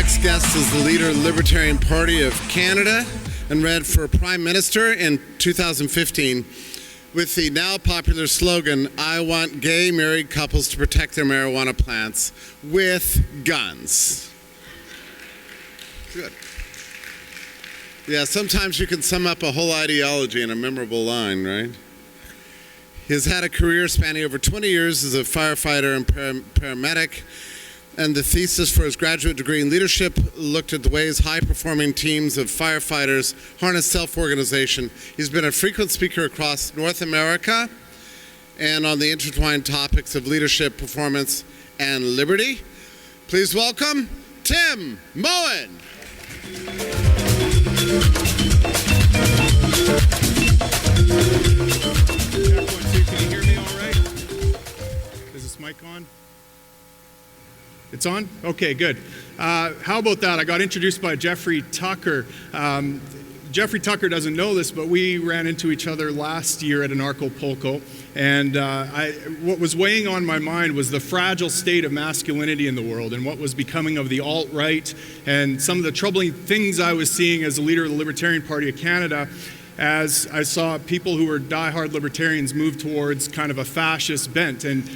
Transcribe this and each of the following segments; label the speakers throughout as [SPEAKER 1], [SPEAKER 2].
[SPEAKER 1] next guest is the leader of the Libertarian Party of Canada and ran for Prime Minister in 2015 with the now popular slogan, "I want gay married couples to protect their marijuana plants with guns." Good. Yeah, sometimes you can sum up a whole ideology in a memorable line, right? He has had a career spanning over 20 years as a firefighter and paramedic, and the thesis for his graduate degree in leadership looked at the ways high-performing teams of firefighters harness self-organization. He's been a frequent speaker across North America and on the intertwined topics of leadership, performance, and liberty. Please welcome Tim Moen.
[SPEAKER 2] Can you hear me all right? Is this mic on? It's on? Okay, good. How about that? I got introduced by Jeffrey Tucker. Jeffrey Tucker doesn't know this, but we ran into each other last year at Anarcho-Polko, and what was weighing on my mind was the fragile state of masculinity in the world and what was becoming of the alt-right and some of the troubling things I was seeing as a leader of the Libertarian Party of Canada as I saw people who were diehard libertarians move towards kind of a fascist bent. And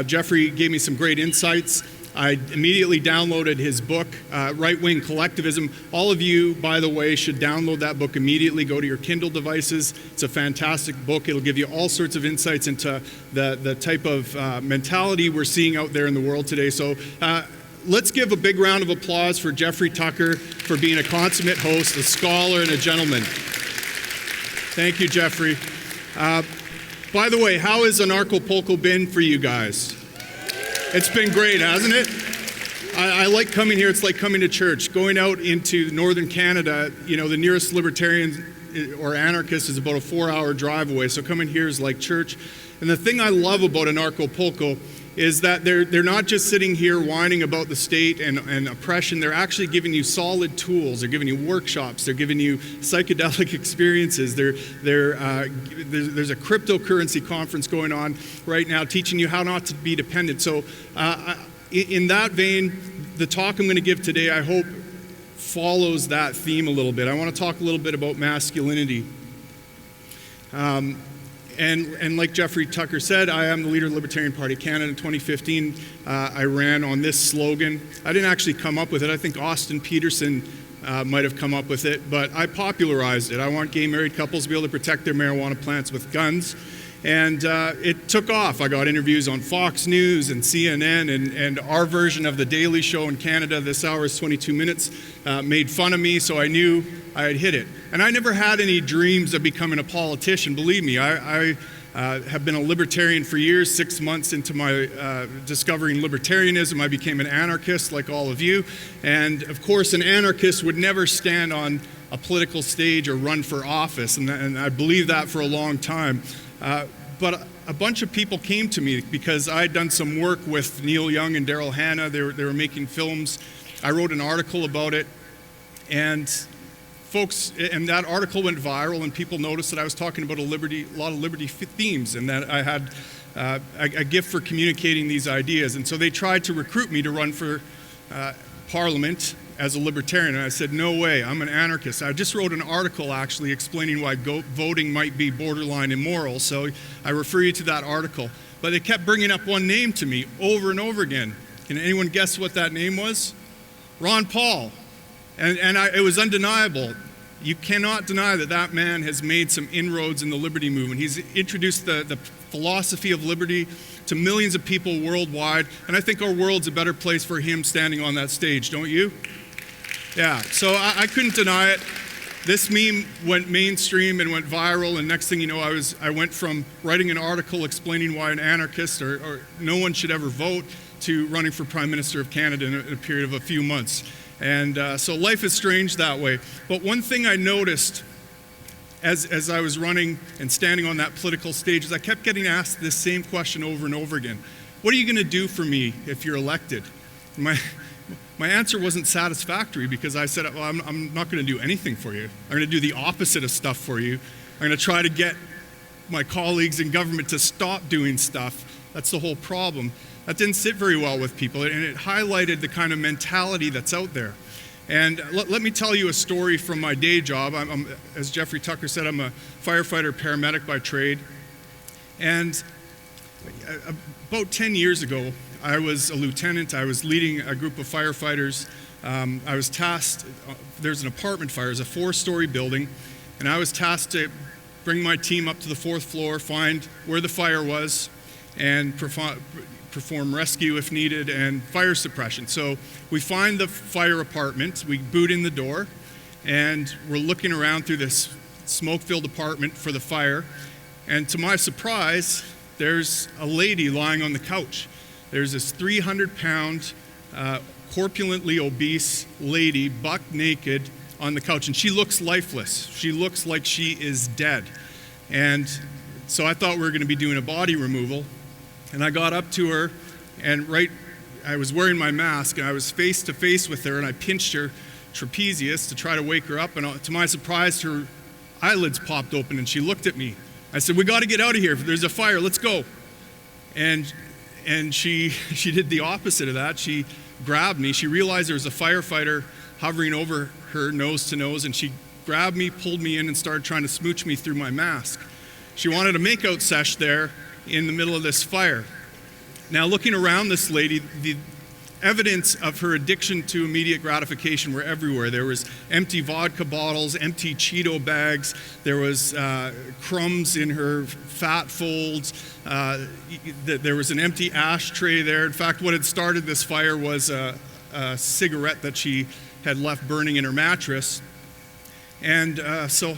[SPEAKER 2] Jeffrey gave me some great insights. I immediately downloaded his book, Right-Wing Collectivism. All of you, by the way, should download that book immediately. Go to your Kindle devices. It's a fantastic book. It'll give you all sorts of insights into the type of mentality we're seeing out there in the world today. So let's give a big round of applause for Jeffrey Tucker for being a consummate host, a scholar, and a gentleman. Thank you, Jeffrey. By the way, how has Anarcho-Polko been for you guys? It's been great, hasn't it? I like coming here. It's like coming to church. Going out into northern Canada, you know, the nearest libertarian or anarchist is about a 4-hour drive away. So coming here is like church. And the thing I love about Anarcho-Polko is that they're not just sitting here whining about the state and oppression. They're actually giving you solid tools. They're giving you workshops. They're giving you psychedelic experiences. There's a cryptocurrency conference going on right now teaching you how not to be dependent. So in that vein, the talk I'm going to give today, I hope, follows that theme a little bit. I want to talk a little bit about masculinity. And like Jeffrey Tucker said, I am the leader of the Libertarian Party of Canada. In 2015, I ran on this slogan. I didn't actually come up with it. I think Austin Peterson might have come up with it, but I popularized it. I want gay married couples to be able to protect their marijuana plants with guns. And it took off. I got interviews on Fox News and CNN, and our version of The Daily Show in Canada, this hour is 22 minutes, made fun of me, so I knew I had hit it. And I never had any dreams of becoming a politician, believe me. I have been a libertarian for years. 6 months into my discovering libertarianism, I became an anarchist like all of you. And of course, an anarchist would never stand on a political stage or run for office, and I believed that for a long time. But a bunch of people came to me because I had done some work with Neil Young and Daryl Hannah. They were making films. I wrote an article about it, and that article went viral, and people noticed that I was talking about a lot of liberty themes, and that I had a gift for communicating these ideas. And so they tried to recruit me to run for Parliament as a libertarian, and I said, no way, I'm an anarchist. I just wrote an article actually explaining why voting might be borderline immoral, so I refer you to that article. But they kept bringing up one name to me over and over again. Can anyone guess what that name was? Ron Paul. And it was undeniable. You cannot deny that man has made some inroads in the liberty movement. He's introduced the philosophy of liberty to millions of people worldwide, and I think our world's a better place for him standing on that stage, don't you? Yeah, so I couldn't deny it. This meme went mainstream and went viral, and next thing you know, I went from writing an article explaining why an anarchist or no one should ever vote to running for Prime Minister of Canada in a period of a few months. And so life is strange that way. But one thing I noticed as I was running and standing on that political stage is I kept getting asked this same question over and over again. What are you going to do for me if you're elected? My answer wasn't satisfactory because I said, well, I'm not going to do anything for you. I'm going to do the opposite of stuff for you. I'm going to try to get my colleagues in government to stop doing stuff. That's the whole problem. That didn't sit very well with people, and it highlighted the kind of mentality that's out there. And let me tell you a story from my day job. As Jeffrey Tucker said, I'm a firefighter paramedic by trade. And about 10 years ago, I was a lieutenant. I was leading a group of firefighters. I was tasked, there's an apartment fire, it's a 4-story building, and I was tasked to bring my team up to the 4th floor, find where the fire was, and perform rescue if needed, and fire suppression. So we find the fire apartment, we boot in the door, and we're looking around through this smoke-filled apartment for the fire, and to my surprise, there's a lady lying on the couch. There's this 300-pound, corpulently obese lady, buck naked, on the couch, and she looks lifeless. She looks like she is dead. And so I thought we were going to be doing a body removal, and I got up to her, and I was wearing my mask, and I was face to face with her, and I pinched her trapezius to try to wake her up, and to my surprise, her eyelids popped open, and she looked at me. I said, "We got to get out of here. There's a fire. Let's go." And she did the opposite of that. She grabbed me. She realized there was a firefighter hovering over her nose to nose, and she grabbed me, pulled me in, and started trying to smooch me through my mask. She wanted a makeout sesh there in the middle of this fire. Now, looking around this lady, the evidence of her addiction to immediate gratification were everywhere. There was empty vodka bottles, empty Cheeto bags, there was crumbs in her fat folds, there was an empty ashtray there. In fact, what had started this fire was a cigarette that she had left burning in her mattress. And so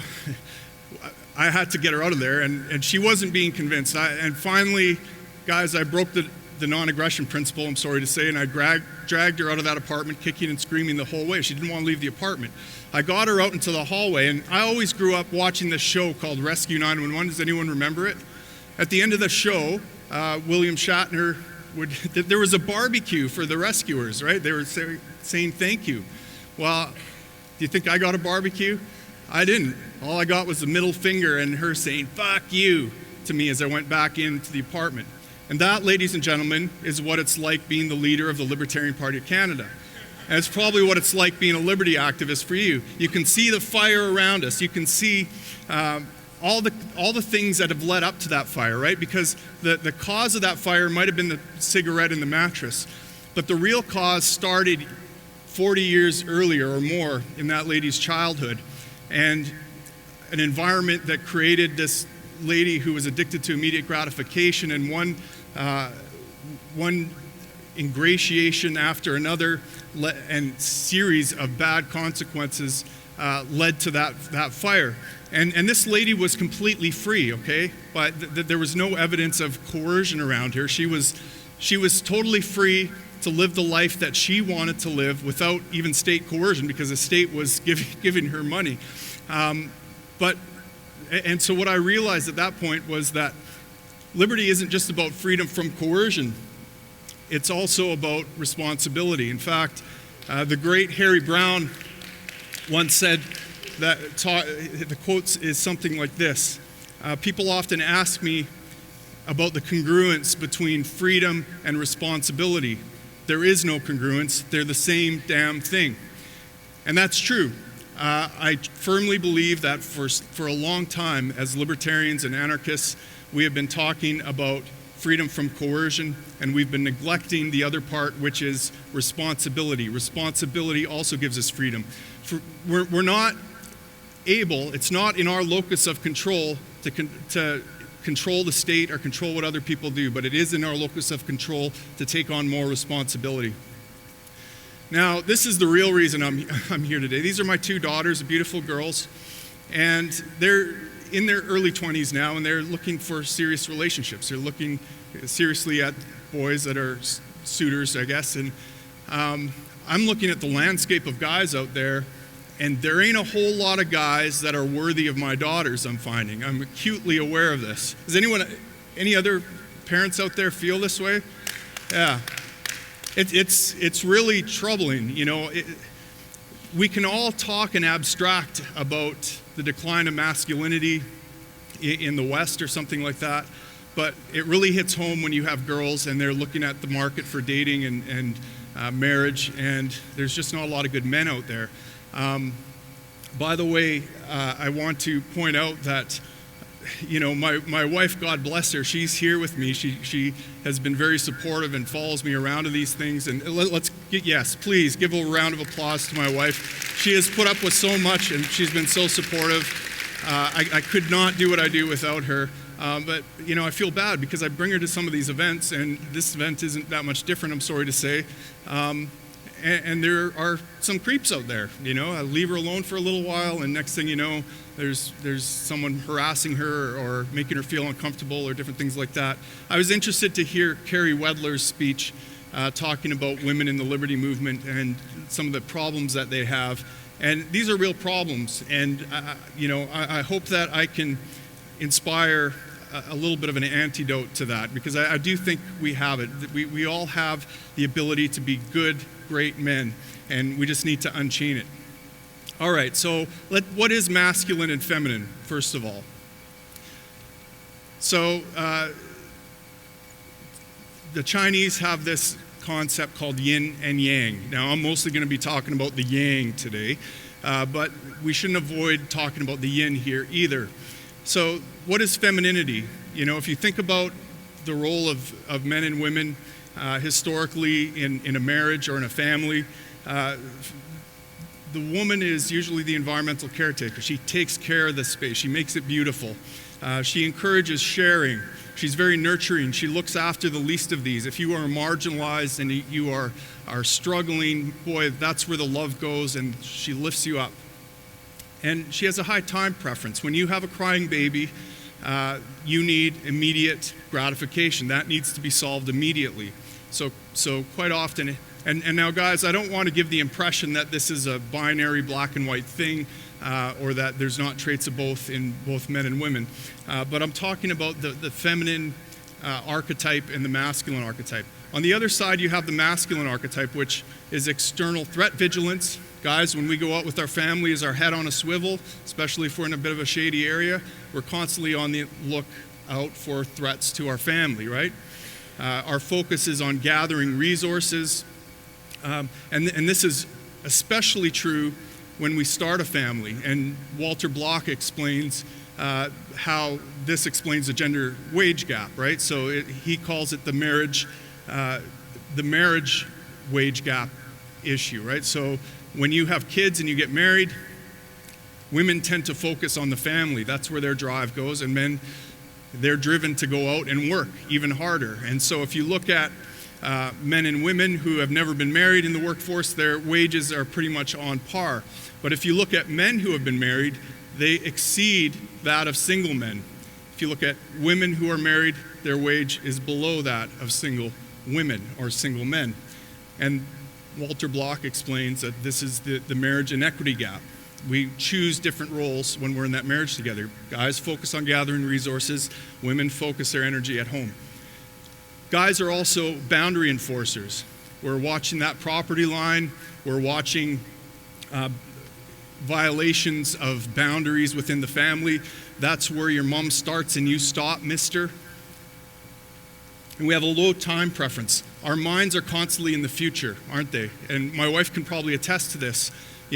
[SPEAKER 2] I had to get her out of there, and she wasn't being convinced. And finally, guys, I broke the non-aggression principle, I'm sorry to say, and I dragged her out of that apartment, kicking and screaming the whole way. She didn't want to leave the apartment. I got her out into the hallway, and I always grew up watching this show called Rescue 911. Does anyone remember it? At the end of the show, William Shatner there was a barbecue for the rescuers, right? They were saying thank you. Well, do you think I got a barbecue? I didn't. All I got was the middle finger and her saying, "Fuck you," to me as I went back into the apartment. And that, ladies and gentlemen, is what it's like being the leader of the Libertarian Party of Canada. And it's probably what it's like being a liberty activist for you. You can see the fire around us. You can see all the things that have led up to that fire, right? Because the cause of that fire might have been the cigarette in the mattress, but the real cause started 40 years earlier or more in that lady's childhood, and an environment that created this lady who was addicted to immediate gratification, and one ingratiation after another and series of bad consequences led to that fire. And this lady was completely free, okay? But there was no evidence of coercion around her. She was totally free to live the life that she wanted to live without even state coercion, because the state was giving her money. And so what I realized at that point was that liberty isn't just about freedom from coercion. It's also about responsibility. In fact, the great Harry Brown once said that the quote is something like this: "People often ask me about the congruence between freedom and responsibility. There is no congruence. They're the same damn thing." And that's true. I firmly believe that for a long time, as libertarians and anarchists, we have been talking about freedom from coercion, and we've been neglecting the other part, which is responsibility. Responsibility also gives us freedom. We're not able, it's not in our locus of control to control the state or control what other people do, but it is in our locus of control to take on more responsibility. Now, this is the real reason I'm here today. These are my 2 daughters, beautiful girls, and they're in their early 20s now, and they're looking for serious relationships. They're looking seriously at boys that are suitors, I guess, and I'm looking at the landscape of guys out there, and there ain't a whole lot of guys that are worthy of my daughters, I'm finding. I'm acutely aware of this. Does any other parents out there feel this way? Yeah. It's really troubling. You know, we can all talk and abstract about the decline of masculinity in the West or something like that, but it really hits home when you have girls and they're looking at the market for dating and marriage, and there's just not a lot of good men out there. By the way, I want to point out that, my wife, God bless her, she's here with me. She has been very supportive and follows me around to these things. And yes, please give a round of applause to my wife. She has put up with so much, and she's been so supportive. I could not do what I do without her. But I feel bad because I bring her to some of these events, and this event isn't that much different, I'm sorry to say. And there are some creeps out there. I leave her alone for a little while, and next thing you know, there's someone harassing her or making her feel uncomfortable or different things like that. I was interested to hear Carrie Wedler's speech talking about women in the liberty movement and some of the problems that they have. And these are real problems, and I hope that I can inspire a little bit of an antidote to that, because I do think we have it. We all have the ability to be good, great men, and we just need to unchain it. All right, so what is masculine and feminine, first of all? So the Chinese have this concept called yin and yang. Now, I'm mostly going to be talking about the yang today, but we shouldn't avoid talking about the yin here either. So what is femininity? If you think about the role of men and women historically in a marriage or in a family, the woman is usually the environmental caretaker. She takes care of the space. She makes it beautiful. She encourages sharing. She's very nurturing. She looks after the least of these. If you are marginalized and you are struggling, boy, that's where the love goes, and she lifts you up. And she has a high time preference. When you have a crying baby, you need immediate gratification. That needs to be solved immediately. So quite often, and now guys, I don't want to give the impression that this is a binary black and white thing, or that there's not traits of both in both men and women. But I'm talking about the feminine archetype and the masculine archetype. On the other side, you have the masculine archetype, which is external threat vigilance. Guys, when we go out with our family, is our head on a swivel, especially if we're in a bit of a shady area. We're constantly on the lookout for threats to our family, right? Our focus is on gathering resources. And this is especially true when we start a family. And Walter Block explains how this explains the gender wage gap, right? So he calls it the marriage wage gap issue, right? So when you have kids and you get married, women tend to focus on the family. That's where their drive goes. And men, they're driven to go out and work even harder. And so if you look at men and women who have never been married in the workforce, their wages are pretty much on par. But if you look at men who have been married, they exceed that of single men. If you look at women who are married, their wage is below that of single women or single men. And Walter Block explains that this is the marriage inequity gap. We choose different roles when we're in that marriage together. Guys focus on gathering resources, women focus their energy at home. Guys are also boundary enforcers. We're watching that property line, we're watching violations of boundaries within the family. That's where your mom starts and you stop, mister. And we have a low time preference. Our minds are constantly in the future, aren't they? And my wife can probably attest to this.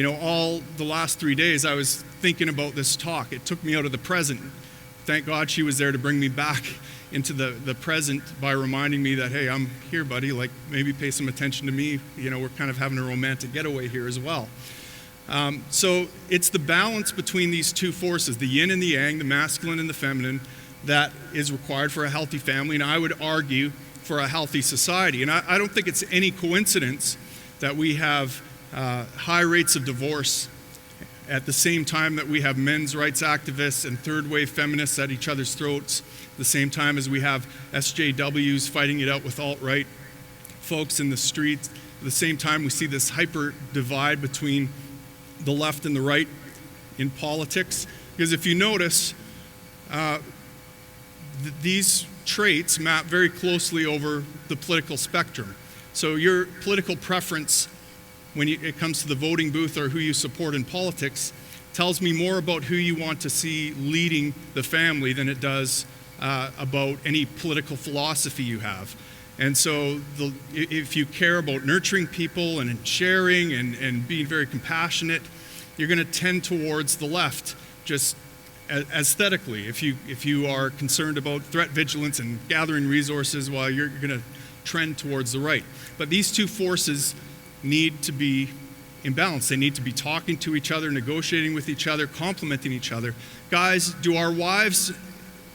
[SPEAKER 2] All the last 3 days I was thinking about this talk. It took me out of the present. Thank God she was there to bring me back into the present by reminding me that, hey, I'm here, buddy. Like, maybe pay some attention to me. We're kind of having a romantic getaway here as well. So it's the balance between these two forces, the yin and the yang, the masculine and the feminine, that is required for a healthy family, and I would argue for a healthy society. And I don't think it's any coincidence that we have high rates of divorce at the same time that we have men's rights activists and third-wave feminists at each other's throats, the same time as we have SJWs fighting it out with alt-right folks in the streets, at the same time we see this hyper divide between the left and the right in politics. Because if you notice, these traits map very closely over the political spectrum. So your political preference when it comes to the voting booth or who you support in politics tells me more about who you want to see leading the family than it does about any political philosophy you have. And so if you care about nurturing people and sharing and being very compassionate, you're going to tend towards the left, just aesthetically. If you are concerned about threat vigilance and gathering resources, well, you're going to trend towards the right. But these two forces need to be in balance. They need to be talking to each other, negotiating with each other, complementing each other. Guys, do our wives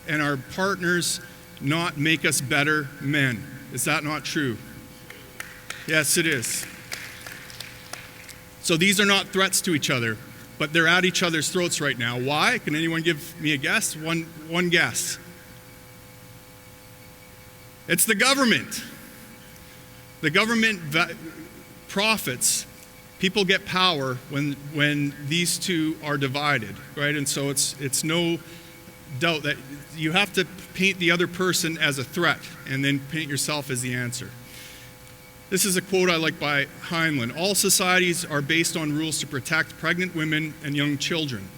[SPEAKER 2] and our partners not make us better men? Is that not true? Yes, it is. So these are not threats to each other, but they're at each other's throats right now. Why? Can anyone give me a guess? One guess. It's the government. The government profits. People get power when these two are divided, right? And so it's no doubt that you have to paint the other person as a threat and then paint yourself as the answer. This is a quote I like by Heinlein. All societies are based on rules to protect pregnant women and young children.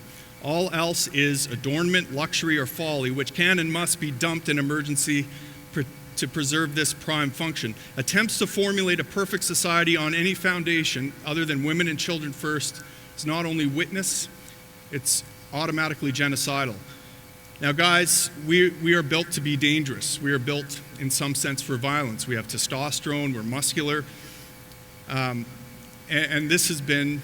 [SPEAKER 2] All else is adornment, luxury, or folly, which can and must be dumped in emergency to preserve this prime function. Attempts to formulate a perfect society on any foundation other than women and children first is not only witness, it's automatically genocidal. Now, guys, we are built to be dangerous. We are built, in some sense, for violence. We have testosterone, we're muscular, and this has been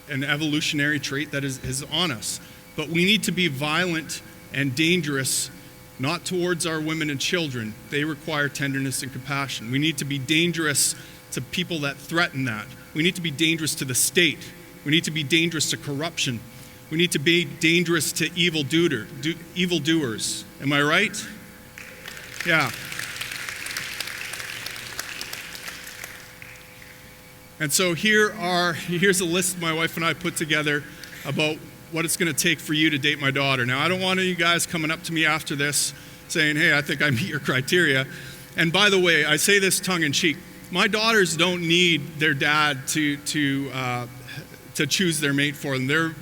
[SPEAKER 2] an evolutionary trait that is on us. But we need to be violent and dangerous, not towards our women and children. They require tenderness and compassion. We need to be dangerous to people that threaten that. We need to be dangerous to the state. We need to be dangerous to corruption. We need to be dangerous to evildoers. Am I right? Yeah. And so here's a list my wife and I put together about what it's going to take for you to date my daughter. Now, I don't want any of you guys coming up to me after this saying, hey, I think I meet your criteria. And by the way, I say this tongue in cheek. My daughters don't need their dad to choose their mate for them. They're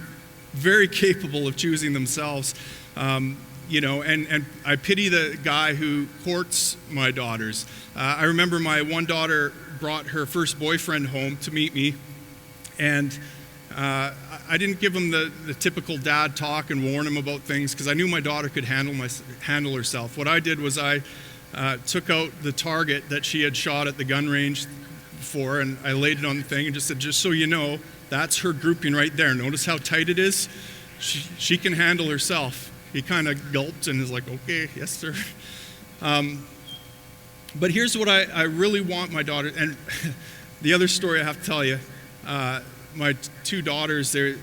[SPEAKER 2] very capable of choosing themselves, and I pity the guy who courts my daughters. I remember my one daughter brought her first boyfriend home to meet me, and I didn't give him the typical dad talk and warn him about things because I knew my daughter could handle herself. What I did was I took out the target that she had shot at the gun range before, and I laid it on the thing and just said, just so you know, that's her grouping right there. Notice how tight it is? She can handle herself. He kind of gulped and is like, okay, yes, sir. But here's what I really want my daughter, and the other story I have to tell you, my two daughters, they're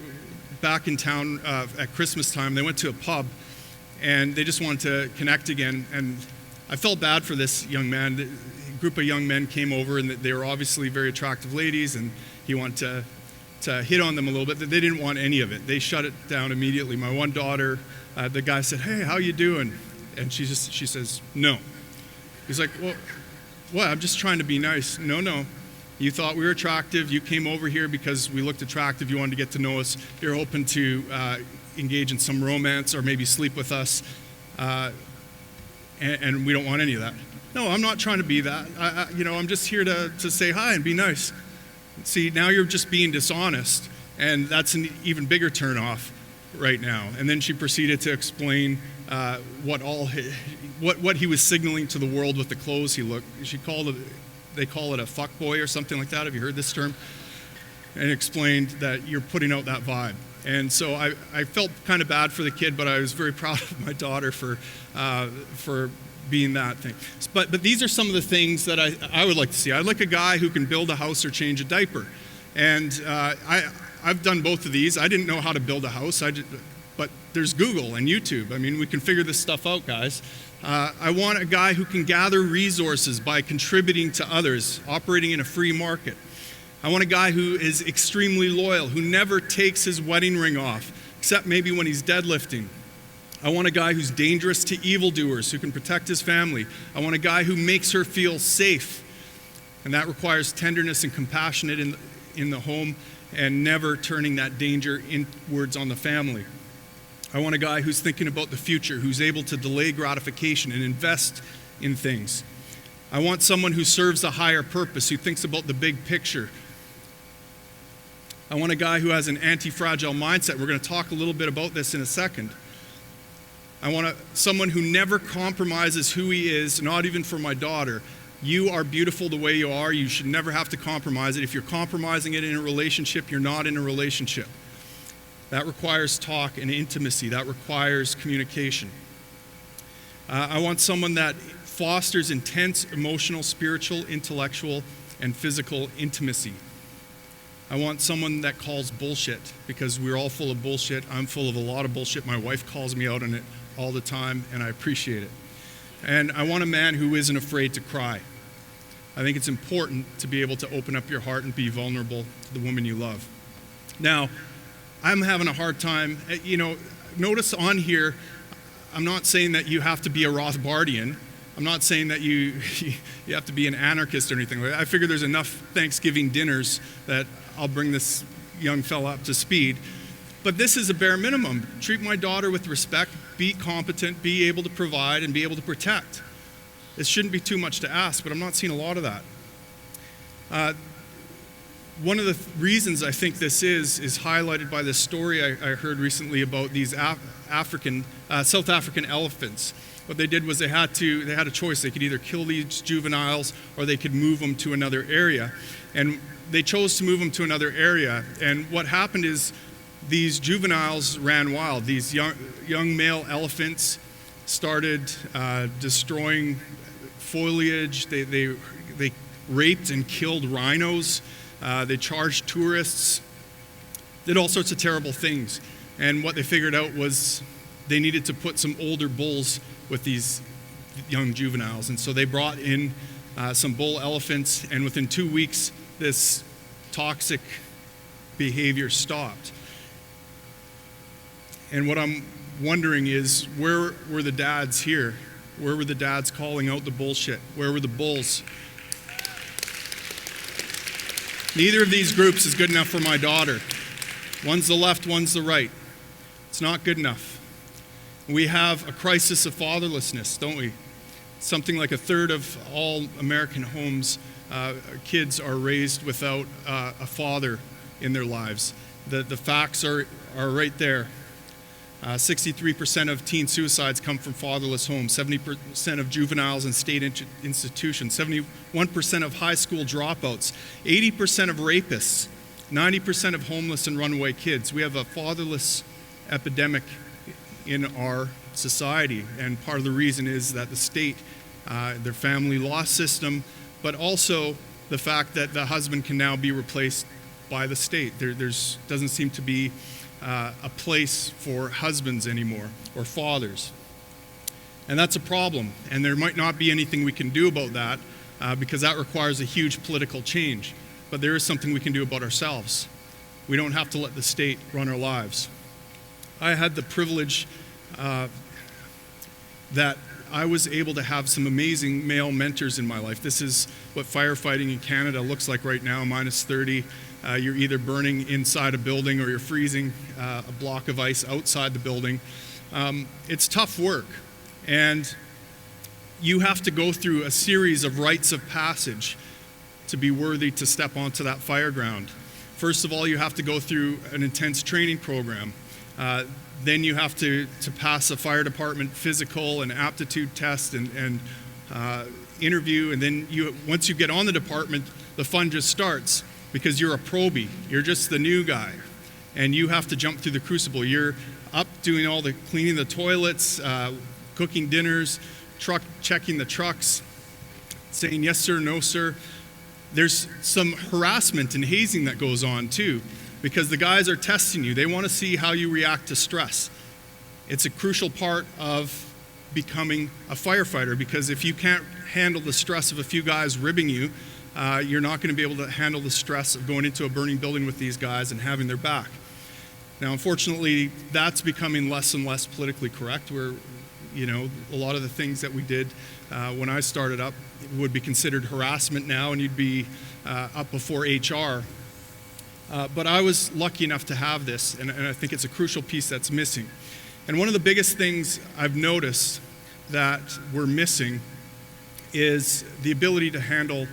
[SPEAKER 2] back in town at Christmas time. They went to a pub, and they just wanted to connect again. And I felt bad for this young man. A group of young men came over, and they were obviously very attractive ladies, and he wanted to hit on them a little bit. They didn't want any of it. They shut it down immediately. My one daughter, the guy said, hey, how you doing? And she says, no. He's like, well, what? I'm just trying to be nice. No. You thought we were attractive. You came over here because we looked attractive. You wanted to get to know us. You're open to engage in some romance or maybe sleep with us. And we don't want any of that. No, I'm not trying to be that. I'm just here to say hi and be nice. See, now you're just being dishonest. And that's an even bigger turnoff right now. And then she proceeded to explain what he was signaling to the world with the clothes he looked. They call it a fuckboy or something like that. Have you heard this term? And explained that you're putting out that vibe. And so I felt kind of bad for the kid, but I was very proud of my daughter for being that thing. But these are some of the things that I would like to see. I'd like a guy who can build a house or change a diaper. And I've done both of these. I didn't know how to build a house, but there's Google and YouTube. I mean, we can figure this stuff out, guys. I want a guy who can gather resources by contributing to others, operating in a free market. I want a guy who is extremely loyal, who never takes his wedding ring off, except maybe when he's deadlifting. I want a guy who's dangerous to evildoers, who can protect his family. I want a guy who makes her feel safe, and that requires tenderness and compassion in the home and never turning that danger inwards on the family. I want a guy who's thinking about the future, who's able to delay gratification and invest in things. I want someone who serves a higher purpose, who thinks about the big picture. I want a guy who has an anti-fragile mindset. We're going to talk a little bit about this in a second. I want someone who never compromises who he is, not even for my daughter. You are beautiful the way you are. You should never have to compromise it. If you're compromising it in a relationship, you're not in a relationship. That requires talk and intimacy. That requires communication. I want someone that fosters intense emotional, spiritual, intellectual, and physical intimacy. I want someone that calls bullshit, because we're all full of bullshit. I'm full of a lot of bullshit. My wife calls me out on it all the time, and I appreciate it. And I want a man who isn't afraid to cry. I think it's important to be able to open up your heart and be vulnerable to the woman you love. Now, I'm having a hard time, notice on here, I'm not saying that you have to be a Rothbardian. I'm not saying that you have to be an anarchist or anything like that. I figure there's enough Thanksgiving dinners that I'll bring this young fella up to speed. But this is a bare minimum. Treat my daughter with respect, be competent, be able to provide, and be able to protect. It shouldn't be too much to ask, but I'm not seeing a lot of that. One of the reasons I think this is highlighted by this story I heard recently about these South African elephants. What they did was they had a choice. They could either kill these juveniles or they could move them to another area. And they chose to move them to another area. And what happened is these juveniles ran wild. These young male elephants started destroying foliage. They raped and killed rhinos. They charged tourists, did all sorts of terrible things. And what they figured out was they needed to put some older bulls with these young juveniles. And so they brought in some bull elephants, and within 2 weeks, this toxic behavior stopped. And what I'm wondering is, where were the dads here? Where were the dads calling out the bullshit? Where were the bulls? Neither of these groups is good enough for my daughter. One's the left, one's the right. It's not good enough. We have a crisis of fatherlessness, don't we? Something like a third of all American homes, kids are raised without a father in their lives. The facts are right there. 63% of teen suicides come from fatherless homes, 70% of juveniles in state institutions, 71% of high school dropouts, 80% of rapists, 90% of homeless and runaway kids. We have a fatherless epidemic in our society, and part of the reason is that the state, their family law system, but also the fact that the husband can now be replaced by the state. There's doesn't seem to be a place for husbands anymore, or fathers. And that's a problem, and there might not be anything we can do about that, because that requires a huge political change. But there is something we can do about ourselves. We don't have to let the state run our lives. I had the privilege that I was able to have some amazing male mentors in my life. This is what firefighting in Canada looks like right now, minus 30. You're either burning inside a building or you're freezing a block of ice outside the building. It's tough work, and you have to go through a series of rites of passage to be worthy to step onto that fire ground. First of all, you have to go through an intense training program. Then you have to pass a fire department physical and aptitude test and interview. And then once you get on the department, the fun just starts, because you're a probie. You're just the new guy. And you have to jump through the crucible. You're up doing all the cleaning the toilets, cooking dinners, checking the trucks, saying yes sir, no sir. There's some harassment and hazing that goes on too, because the guys are testing you. They want to see how you react to stress. It's a crucial part of becoming a firefighter, because if you can't handle the stress of a few guys ribbing you, you're not going to be able to handle the stress of going into a burning building with these guys and having their back. Now, unfortunately, that's becoming less and less politically correct, where, a lot of the things that we did when I started up would be considered harassment now, and you'd be up before HR. But I was lucky enough to have this, and I think it's a crucial piece that's missing. And one of the biggest things I've noticed that we're missing is the ability to handle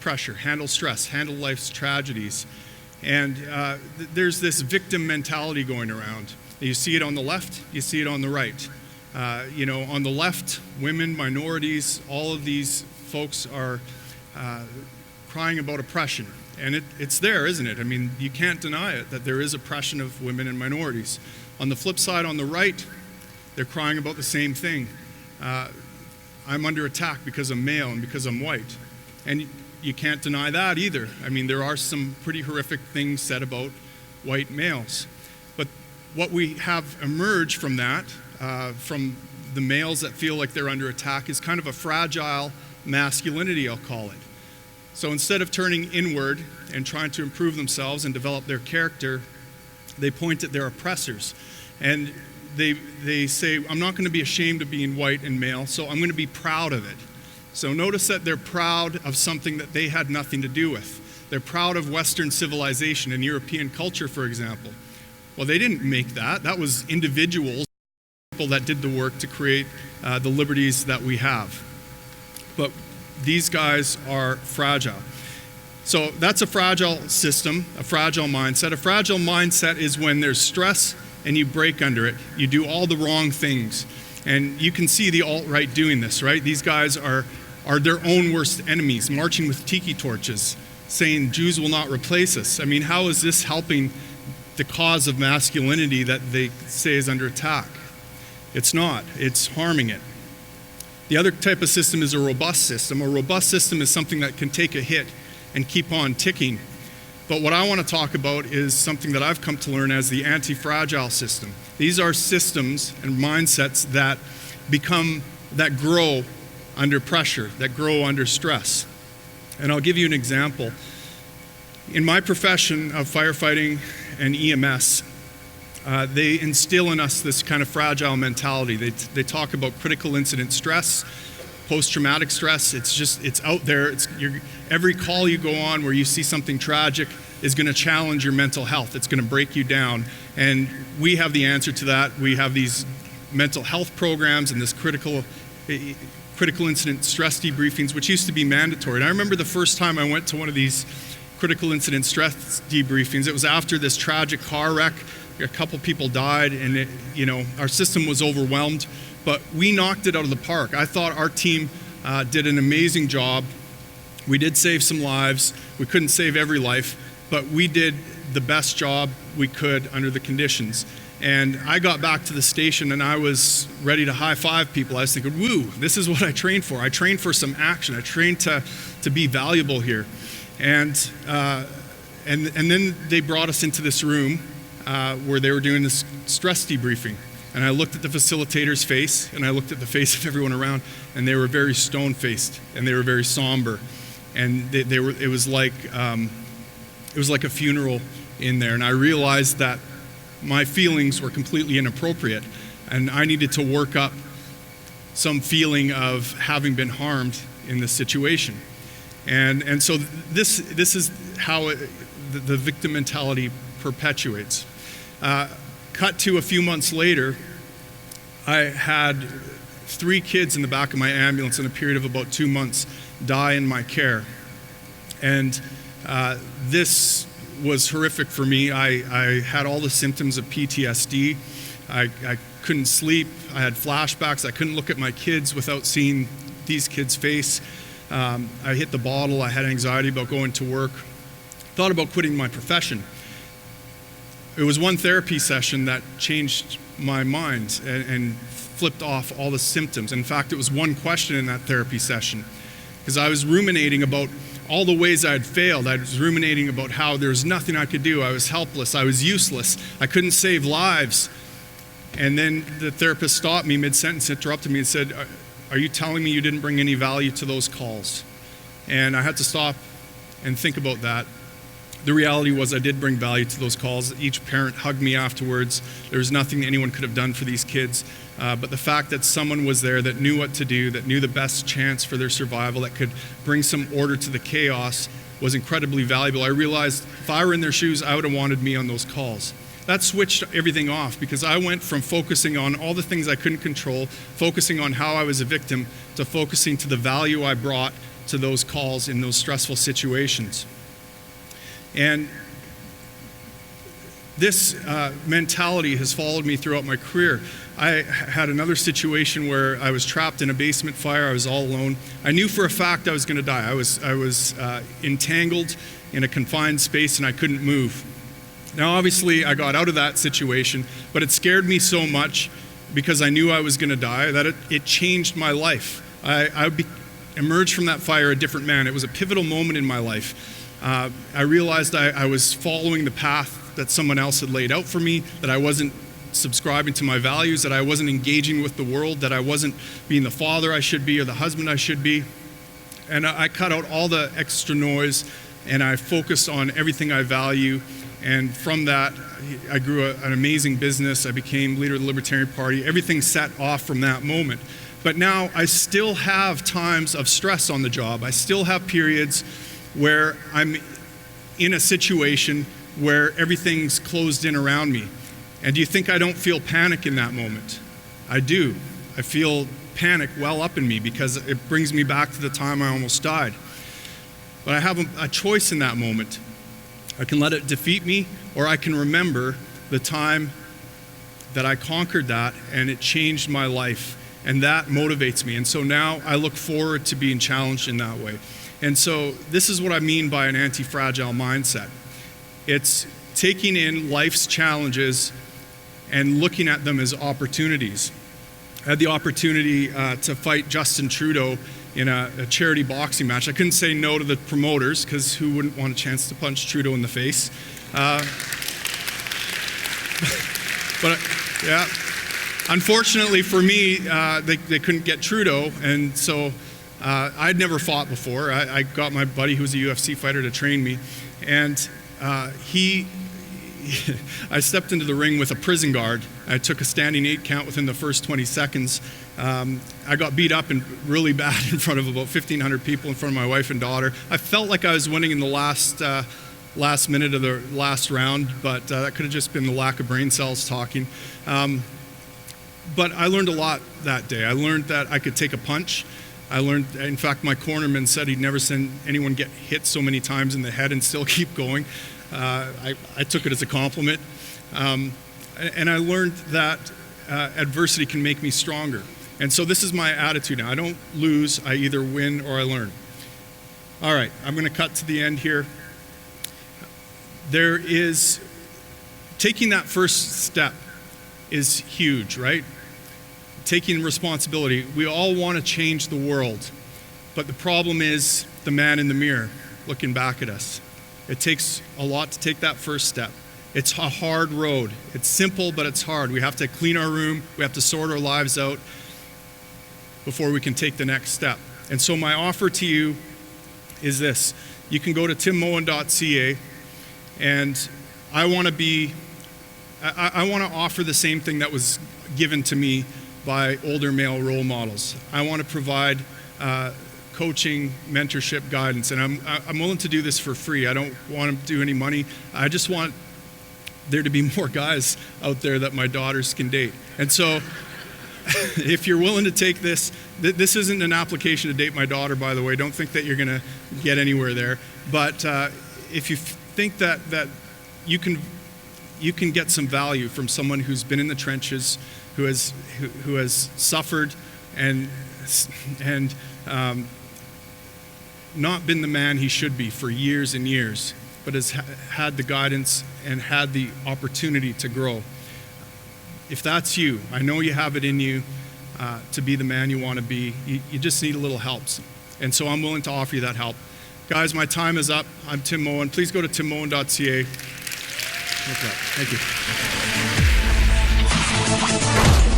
[SPEAKER 2] pressure, handle stress, handle life's tragedies. And there's this victim mentality going around. You see it on the left, you see it on the right. On the left, women, minorities, all of these folks are crying about oppression. And it's there, isn't it? I mean, you can't deny it, that there is oppression of women and minorities. On the flip side, on the right, they're crying about the same thing. I'm under attack because I'm male and because I'm white. And you can't deny that either. I mean, there are some pretty horrific things said about white males. But what we have emerged from that, from the males that feel like they're under attack, is kind of a fragile masculinity, I'll call it. So instead of turning inward and trying to improve themselves and develop their character, they point at their oppressors. And they say, I'm not going to be ashamed of being white and male, so I'm going to be proud of it. So notice that they're proud of something that they had nothing to do with. They're proud of Western civilization and European culture, for example. Well, they didn't make that. That was individuals, people that did the work to create the liberties that we have. But these guys are fragile. So that's a fragile system, a fragile mindset. A fragile mindset is when there's stress and you break under it. You do all the wrong things. And you can see the alt-right doing this, right? These guys are their own worst enemies, marching with tiki torches, saying Jews will not replace us. I mean, how is this helping the cause of masculinity that they say is under attack? It's not. It's harming it. The other type of system is a robust system. A robust system is something that can take a hit and keep on ticking. But what I want to talk about is something that I've come to learn as the anti-fragile system. These are systems and mindsets that grow under pressure, that grow under stress. And I'll give you an example. In my profession of firefighting and EMS, they instill in us this kind of fragile mentality. They talk about critical incident stress, post-traumatic stress. It's out there. Every call you go on where you see something tragic is going to challenge your mental health. It's going to break you down. And we have the answer to that. We have these mental health programs and this critical incident stress debriefings, which used to be mandatory. And I remember the first time I went to one of these critical incident stress debriefings. It was after this tragic car wreck. A couple people died, and our system was overwhelmed. But we knocked it out of the park. I thought our team did an amazing job. We did save some lives. We couldn't save every life, but we did the best job we could under the conditions. And I got back to the station and I was ready to high five people. I was thinking, woo, this is what I trained for. I trained for some action. I trained to be valuable here. And then they brought us into this room where they were doing this stress debriefing. And I looked at the facilitator's face and I looked at the face of everyone around, and they were very stone-faced and they were very somber. And it was like a funeral in there. And I realized that my feelings were completely inappropriate, and I needed to work up some feeling of having been harmed in this situation. And so this is how the victim mentality perpetuates. Cut to a few months later, I had 3 kids in the back of my ambulance in a period of about 2 months die in my care. And this was horrific for me. I had all the symptoms of PTSD. I couldn't sleep. I had flashbacks. I couldn't look at my kids without seeing these kids' face. I hit the bottle. I had anxiety about going to work. Thought about quitting my profession. It was one therapy session that changed my mind and flipped off all the symptoms. In fact, it was one question in that therapy session, because I was ruminating about all the ways I had failed. I was ruminating about how there was nothing I could do. I was helpless. I was useless. I couldn't save lives. And then the therapist stopped me mid-sentence, interrupted me and said, are you telling me you didn't bring any value to those calls? And I had to stop and think about that. The reality was I did bring value to those calls. Each parent hugged me afterwards. There was nothing anyone could have done for these kids. But the fact that someone was there that knew what to do, that knew the best chance for their survival, that could bring some order to the chaos was incredibly valuable. I realized if I were in their shoes, I would have wanted me on those calls. that switched everything off, because I went from focusing on all the things I couldn't control, focusing on how I was a victim, to focusing to the value I brought to those calls in those stressful situations. And this mentality has followed me throughout my career. I had another situation where I was trapped in a basement fire. I was all alone. I knew for a fact I was going to die. I was entangled in a confined space and I couldn't move. Now, obviously, I got out of that situation, but it scared me so much because I knew I was going to die that it changed my life. I emerged from that fire a different man. It was a pivotal moment in my life. I realized I was following the path that someone else had laid out for me, that I wasn't subscribing to my values, that I wasn't engaging with the world, that I wasn't being the father I should be or the husband I should be. And I cut out all the extra noise and I focused on everything I value. And from that, I grew an amazing business. I became leader of the Libertarian Party. Everything set off from that moment. But now I still have times of stress on the job. I still have periods where I'm in a situation where everything's closed in around me. And do you think I don't feel panic in that moment? I do. I feel panic well up in me because it brings me back to the time I almost died. But I have a choice in that moment. I can let it defeat me, or I can remember the time that I conquered that and it changed my life. And that motivates me. And so now I look forward to being challenged in that way. And so this is what I mean by an anti-fragile mindset. It's taking in life's challenges and looking at them as opportunities. I had the opportunity to fight Justin Trudeau in a charity boxing match. I couldn't say no to the promoters, because who wouldn't want a chance to punch Trudeau in the face? But yeah, unfortunately for me, they couldn't get Trudeau, and so I'd never fought before. I got my buddy who was a UFC fighter to train me, and I stepped into the ring with a prison guard. I took a standing 8 count within the first 20 seconds. I got beat up and really bad in front of about 1,500 people, in front of my wife and daughter. I felt like I was winning in the last minute of the last round, but that could have just been the lack of brain cells talking. But I learned a lot that day. I learned that I could take a punch. I learned, in fact, my cornerman said he'd never seen anyone get hit so many times in the head and still keep going. I took it as a compliment. And I learned that adversity can make me stronger. And so this is my attitude now. I don't lose, I either win or I learn. All right, I'm going to cut to the end here. There is, taking that first step is huge, right? Taking responsibility. We all want to change the world, but the problem is the man in the mirror looking back at us. It takes a lot to take that first step. It's a hard road. It's simple, but it's hard. We have to clean our room. We have to sort our lives out before we can take the next step. And so my offer to you is this. You can go to timmoen.ca, and I want to offer the same thing that was given to me by older male role models. I want to provide coaching, mentorship, guidance, and I'm willing to do this for free. I don't want to do any money. I just want there to be more guys out there that my daughters can date. And so if you're willing to take this, this isn't an application to date my daughter, by the way. Don't think that you're going to get anywhere there. But if you think that you can get some value from someone who's been in the trenches, who has suffered and not been the man he should be for years and years, but has had the guidance and had the opportunity to grow. If that's you, I know you have it in you to be the man you want to be. You just need a little help. And so I'm willing to offer you that help. Guys, my time is up. I'm Tim Moen. Please go to timmoen.ca. Thank you.